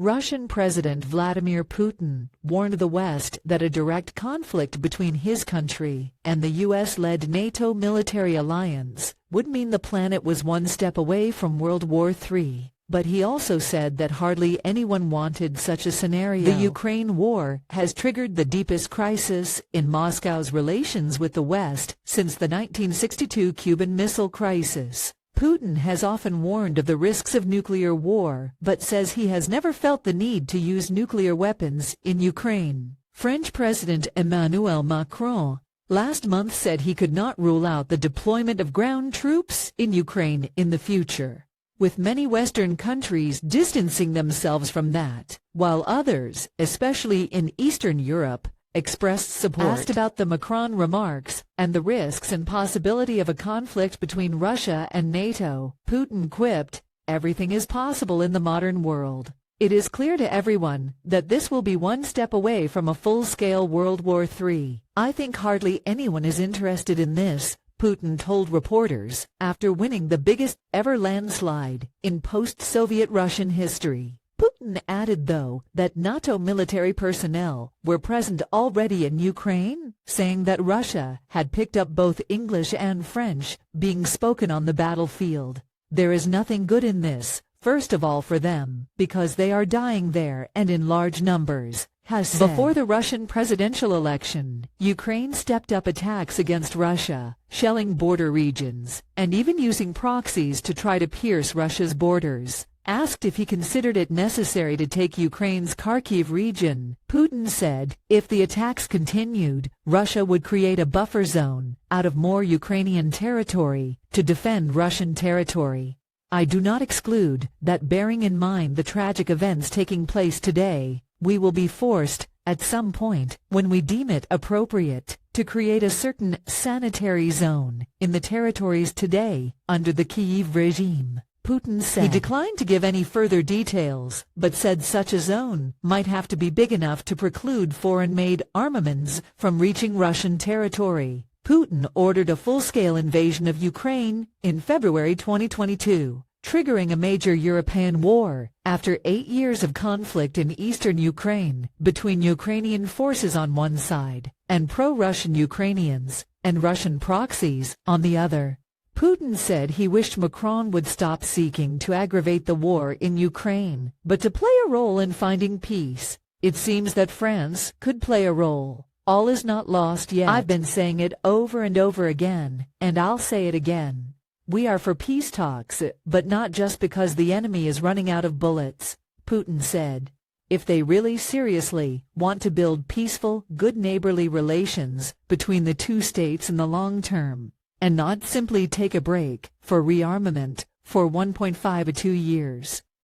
Russian President Vladimir Putin warned the West that a direct conflict between his country and the US-led NATO military alliance would mean the planet was one step away from World War III. But he also said that hardly anyone wanted such a scenario. The Ukraine war has triggered the deepest crisis in Moscow's relations with the West since the 1962 Cuban Missile Crisis. Putin has often warned of the risks of nuclear war, but says he has never felt the need to use nuclear weapons in Ukraine. French President Emmanuel Macron last month said he could not rule out the deployment of ground troops in Ukraine in the future, with many Western countries distancing themselves from that, while others, especially in Eastern Europe, expressed support. Asked about the Macron remarks and the risks and possibility of a conflict between Russia and NATO, Putin quipped, "Everything is possible in the modern world. It is clear to everyone that this will be one step away from a full-scale World War III. I think hardly anyone is interested in this," Putin told reporters after winning the biggest ever landslide in post-Soviet Russian history. Putin added, though, that NATO military personnel were present already in Ukraine, saying that Russia had picked up both English and French being spoken on the battlefield. "There is nothing good in this, first of all for them, because they are dying there and in large numbers," has said. Before the Russian presidential election, Ukraine stepped up attacks against Russia, shelling border regions, and even using proxies to try to pierce Russia's borders. Asked if he considered it necessary to take Ukraine's Kharkiv region, Putin said, if the attacks continued, Russia would create a buffer zone out of more Ukrainian territory to defend Russian territory. "I do not exclude that, bearing in mind the tragic events taking place today, we will be forced, at some point, when we deem it appropriate, to create a certain sanitary zone in the territories today under the Kyiv regime," Putin said. He declined to give any further details, but said such a zone might have to be big enough to preclude foreign-made armaments from reaching Russian territory. Putin ordered a full-scale invasion of Ukraine in February 2022, triggering a major European war after 8 years of conflict in eastern Ukraine between Ukrainian forces on one side and pro-Russian Ukrainians and Russian proxies on the other. Putin said he wished Macron would stop seeking to aggravate the war in Ukraine, but to play a role in finding peace. "It seems that France could play a role. All is not lost yet. I've been saying it over and over again, and I'll say it again. We are for peace talks, but not just because the enemy is running out of bullets," Putin said. "If they really seriously want to build peaceful, good neighborly relations between the two states in the long term, and not simply take a break for rearmament for 1.5 to 2 years,